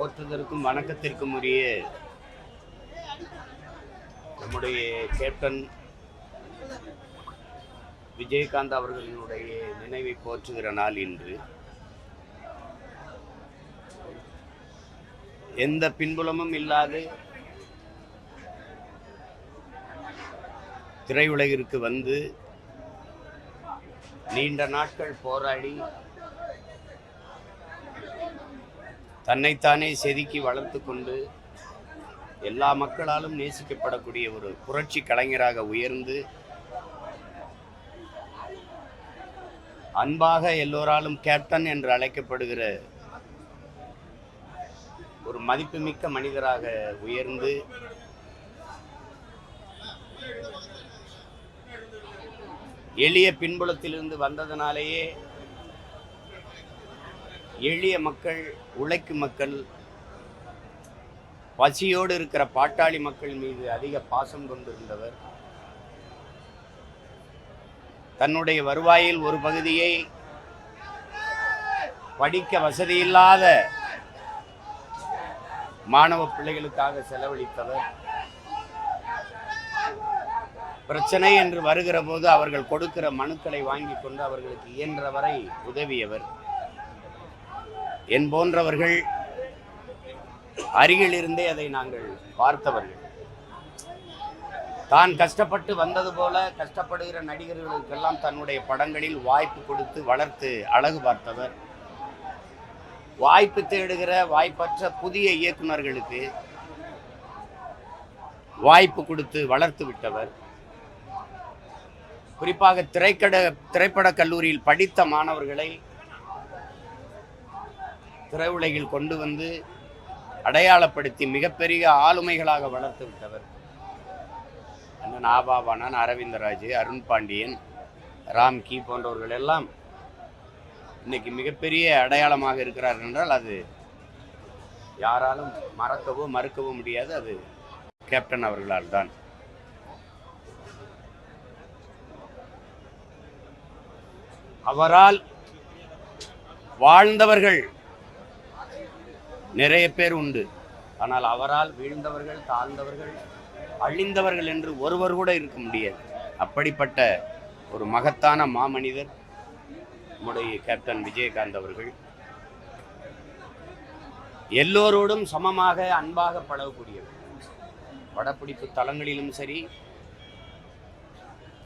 போற்றுதற்கும் வணக்கத்திற்கும் உரிய நம்முடைய கேப்டன் விஜயகாந்த் அவர்களினுடைய நினைவை போற்றுகிற நாள் இன்று. எந்த பின்புலமும் இல்லாது திரையுலகிற்கு வந்து நீண்ட நாட்கள் போராடி தன்னைத்தானே செதுக்கி வளர்த்து கொண்டு எல்லா மக்களாலும் நேசிக்கப்படக்கூடிய ஒரு புரட்சி கலைஞராக உயர்ந்து அன்பாக எல்லோராலும் கேப்டன் என்று அழைக்கப்படுகிற ஒரு மதிப்புமிக்க மனிதராக உயர்ந்து எளிய பின்புலத்திலிருந்து வந்ததனாலேயே எளிய மக்கள், உழைக்கும் மக்கள், பசியோடு இருக்கிற பாட்டாளி மக்கள் மீது அதிக பாசம் கொண்டிருந்தவர். தன்னுடைய வருவாயில் ஒரு பகுதியை படிக்க வசதியில்லாத மாணவ பிள்ளைகளுக்காக செலவழித்தவர். பிரச்சனை என்று வருகிற போது அவர்கள் கொடுக்கிற மனுக்களை வாங்கி கொண்டு அவர்களுக்கு இயன்றவரை உதவியவர். என் போன்றவர்கள் அருகில் இருந்தே அதை நாங்கள் பார்த்தவர்கள். தான் கஷ்டப்பட்டு வந்தது போல கஷ்டப்படுகிற நடிகர்களுக்கெல்லாம் தன்னுடைய படங்களில் வாய்ப்பு கொடுத்து வளர்த்து அழகு பார்த்தவர். வாய்ப்பு தேடுகிற வாய்ப்பற்ற புதிய இயக்குநர்களுக்கு வாய்ப்பு கொடுத்து வளர்த்து விட்டவர். குறிப்பாக திரைப்பட கல்லூரியில் படித்த மாணவர்களை திரையுலகில் கொண்டு வந்து அடையாளப்படுத்தி மிகப்பெரிய ஆளுமைகளாக வளர்த்து விட்டவர். அண்ணன் ஆபாபானான், அரவிந்தராஜ், அருண் பாண்டியன், ராம்கி போன்றவர்கள் எல்லாம் இன்னைக்கு மிகப்பெரிய அடையாளமாக இருக்கிறார்கள் என்றால் அது யாராலும் மறக்கவோ மறுக்கவோ முடியாது. அது கேப்டன் அவர்களால் தான். அவரால் வாழ்ந்தவர்கள் நிறைய பேர் உண்டு. ஆனால் அவரால் வீழ்ந்தவர்கள், தாழ்ந்தவர்கள், அழிந்தவர்கள் என்று ஒருவர் கூட இருக்க முடியாது. அப்படிப்பட்ட ஒரு மகத்தான மாமனிதர் நம்முடைய கேப்டன் விஜயகாந்த் அவர்கள். எல்லோரோடும் சமமாக அன்பாக பழகக்கூடியவர். படப்பிடிப்பு தலங்களிலும் சரி,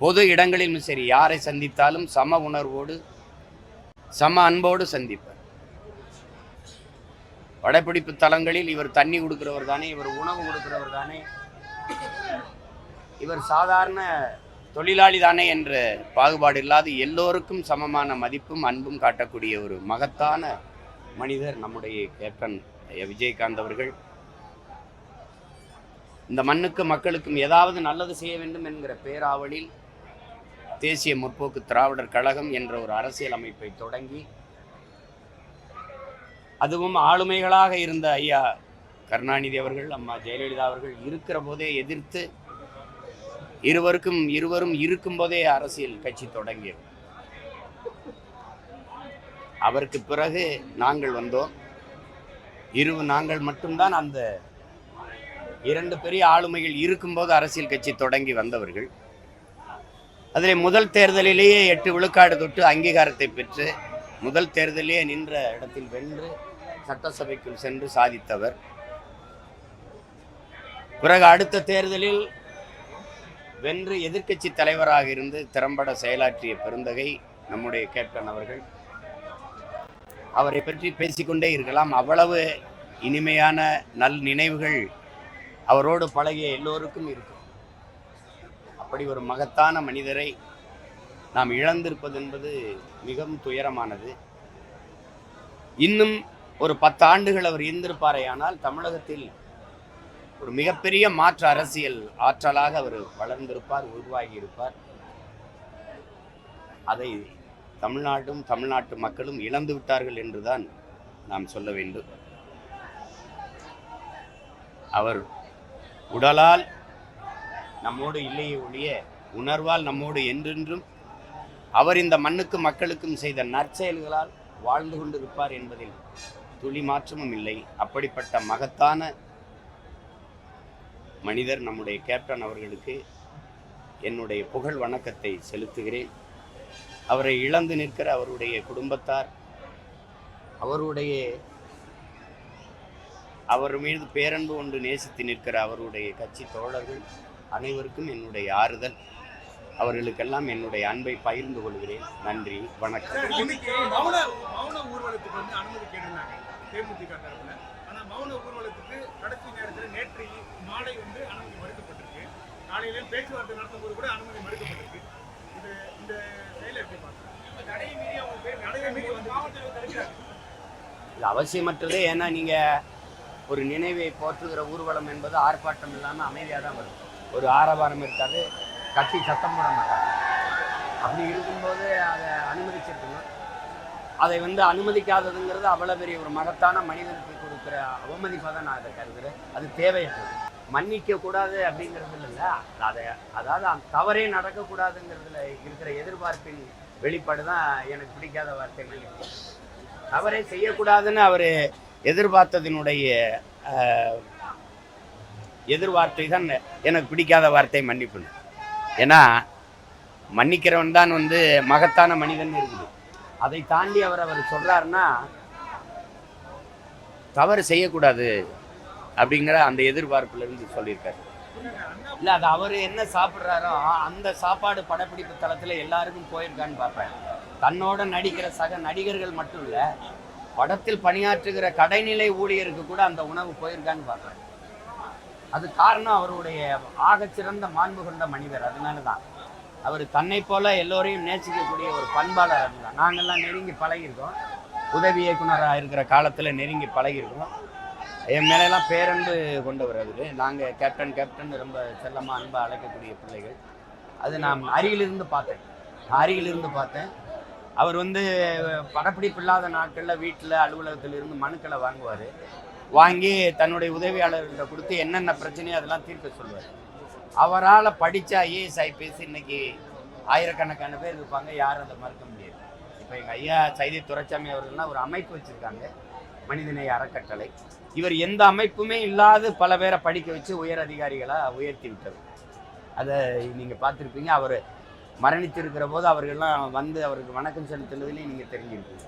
பொது இடங்களிலும் சரி, யாரை சந்தித்தாலும் சம உணர்வோடு சம அன்போடு சந்திப்பார். படப்பிடிப்பு தலங்களில் இவர் தண்ணி கொடுக்கிறவர் தானே, இவர் உணவு கொடுக்கிறவர் தானே, இவர் சாதாரண தொழிலாளி தானே என்ற பாகுபாடு இல்லாது எல்லோருக்கும் சமமான மதிப்பும் அன்பும் காட்டக்கூடிய ஒரு மகத்தான மனிதர் நம்முடைய கேப்டன் விஜயகாந்த் அவர்கள். இந்த மண்ணுக்கும் மக்களுக்கும் ஏதாவது நல்லது செய்ய வேண்டும் என்கிற பேராவலில் தேசிய முற்போக்கு திராவிடர் கழகம் என்ற ஒரு அரசியல் அமைப்பை தொடங்கி, அதுவும் ஆளுமைகளாக இருந்த ஐயா கருணாநிதி அவர்கள், அம்மா ஜெயலலிதா அவர்கள் இருக்கிற போதே எதிர்த்து இருவரும் இருக்கும் போதே அரசியல் கட்சி தொடங்கியது. அவருக்கு பிறகு நாங்கள் வந்தோம். நாங்கள் மட்டும்தான் அந்த இரண்டு பெரிய ஆளுமைகள் இருக்கும்போது அரசியல் கட்சி தொடங்கி வந்தவர்கள். அதில் முதல் தேர்தலிலேயே 8 விழுக்காடு தொட்டு அங்கீகாரத்தை பெற்று முதல் தேர்தலிலேயே நின்ற இடத்தில் வென்று சட்டசபைக்குள் சென்று சாதித்தவர். பிறகு அடுத்த தேர்தலில் வென்று எதிர்க்கட்சி தலைவராக இருந்து திறம்பட செயலாற்றிய பெருந்தகை நம்முடைய கேப்டன் அவர்கள். அவரை பற்றி பேசிக்கொண்டே இருக்கலாம். அவ்வளவு இனிமையான நல் நினைவுகள் அவரோடு பழகிய எல்லோருக்கும் இருக்கும். அப்படி ஒரு மகத்தான மனிதரை நாம் இழந்திருப்பது என்பது மிகவும் துயரமானது. இன்னும் ஒரு 10 ஆண்டுகள் அவர் இருந்திருப்பாரே ஆனால் தமிழகத்தில் ஒரு மிகப்பெரிய மாற்று அரசியல் ஆற்றலாக அவர் வளர்ந்திருப்பார், உருவாகி இருப்பார். அதை தமிழ்நாடும் தமிழ்நாட்டு மக்களும் இழந்து விட்டார்கள் என்றுதான் நாம் சொல்ல வேண்டும். அவர் உடலால் நம்மோடு இல்லையே ஒழிய உணர்வால் நம்மோடு என்றென்றும் அவர் இந்த மண்ணுக்கும் மக்களுக்கும் செய்த நற்செயல்களால் வாழ்ந்து கொண்டிருப்பார் என்பதில் துளி மாற்றமும் இல்லை. அப்படிப்பட்ட மகத்தான மனிதர் நம்முடைய கேப்டன் அவர்களுக்கு என்னுடைய புகழ் வணக்கத்தை செலுத்துகிறேன். அவரை இழந்து நிற்கிற அவருடைய குடும்பத்தார், அவர் மீது பேரன்பு கொண்டு நேசித்து நிற்கிற அவருடைய கட்சி தோழர்கள் அனைவருக்கும் என்னுடைய ஆறுதல். அவர்களுக்கெல்லாம் என்னுடைய அன்பை பகிர்ந்து கொள்கிறேன். நன்றி, வணக்கம். மௌன ஊர்வலத்துக்கு வந்து அனுமதி கேட்டிருந்தாங்க தேமுதிக தரப்புல. ஆனா மௌன ஊர்வலத்துக்கு கடைசி நேரத்தில் நேற்று மாலை வந்து அனுமதி மறுக்கப்பட்டிருக்கு. காலையில பேச்சுவார்த்தை நடத்தும் போது கூட அனுமதி மறுக்கப்பட்டிருக்கு. இந்த செயலை எப்படி பார்க்குறாங்க? நடையை மீறி அவங்க நடையை மீறி வந்து மாவட்டத்தில் தடுக்கிறாங்க. இது அவசியமற்றதே. ஏன்னா நீங்க ஒரு நினைவை போற்றுகிற ஊர்வலம் என்பது ஆர்ப்பாட்டம் இல்லாமல் அமைதியாக தான் வரும். ஒரு ஆரவாரம் இருக்காது, கட்டி சத்தம் போட மாட்டாங்க. அப்படி இருக்கும்போது அதை அனுமதிச்சிருக்கணும். அதை வந்து அனுமதிக்காததுங்கிறது அவ்வளோ பெரிய ஒரு மகத்தான மனிதனுக்கு கொடுக்குற அவமதிப்பாக தான் நான் அதை கருதுகிறேன். அது தேவையற்றது. மன்னிக்க கூடாது அப்படிங்கிறது இல்லைல்ல, அதாவது தவறே நடக்கக்கூடாதுங்கிறதுல இருக்கிற எதிர்பார்ப்பின் வெளிப்பாடு தான் எனக்கு பிடிக்காத வார்த்தை மன்னிப்பு. தவறே செய்யக்கூடாதுன்னு அவர் எதிர்பார்த்ததினுடைய எதிர்வார்த்தை தான் எனக்கு பிடிக்காத வார்த்தை மன்னிப்புன்னு. ஏன்னா மன்னிக்கிறவன் தான் வந்து மகத்தான மனிதன் இருக்குது. அதை தாண்டி அவர் சொல்றாருன்னா தவறு செய்யக்கூடாது அப்படிங்கிற அந்த எதிர்பார்ப்புல இருந்து சொல்லியிருக்காரு. இல்லை, அது அவர் என்ன சாப்பிட்றாரோ அந்த சாப்பாடு படப்பிடிப்பு தளத்தில் எல்லாருக்கும் போயிருக்கான்னு பார்ப்பேன். தன்னோட நடிக்கிற சக நடிகர்கள் மட்டும் இல்லை, படத்தில் பணியாற்றுகிற கடைநிலை ஊழியருக்கு கூட அந்த உணவு போயிருக்கான்னு பார்ப்பேன். அது காரணம் அவருடைய ஆகச்சிறந்த மாண்பு கொண்ட மனிதர். அதனால தான் அவர் தன்னை போல எல்லோரையும் நேசிக்கக்கூடிய ஒரு பண்பாளர். அதுதான் நாங்கள்லாம் நெருங்கி பழகியிருக்கோம். உதவி இயக்குனராக இருக்கிற காலத்தில் நெருங்கி பழகியிருக்கோம். என் மேலெல்லாம் பேரன்பு கொண்டவர் அவர். நாங்கள் கேப்டன் ரொம்ப செல்லமாக அன்பாக அழைக்கக்கூடிய பிள்ளைகள். அது நான் அருகிலிருந்து பார்த்தேன். அவர் வந்து படப்பிடிப்பு இல்லாத நாட்களில் வீட்டில் அலுவலகத்திலிருந்து மனுக்களை வாங்கி தன்னுடைய உதவியாளர்கிட்ட கொடுத்து என்னென்ன பிரச்சனையோ அதெல்லாம் தீர்க்க சொல்லுவார். அவரால் படித்த ஐஏஎஸ் ஐபிஎஸ் இன்னைக்கு ஆயிரக்கணக்கான பேர் இருப்பாங்க. யாரும் அதை மறுக்க முடியாது. இப்போ எங்கள் ஐயா சைதை துரைசாமி அவர்கள்லாம் ஒரு அமைப்பு வச்சுருக்காங்க, மனிதநேய அறக்கட்டளை. இவர் எந்த அமைப்புமே இல்லாத பல பேரை படிக்க வச்சு உயர் அதிகாரிகளாக உயர்த்தி விட்டது. அதை நீங்கள் பார்த்துருப்பீங்க. அவர் மரணித்திருக்கிற போது அவர்கள்லாம் வந்து அவருக்கு வணக்கம் செலுத்துனதுலேயும் நீங்கள் தெரிஞ்சிருப்பீங்க.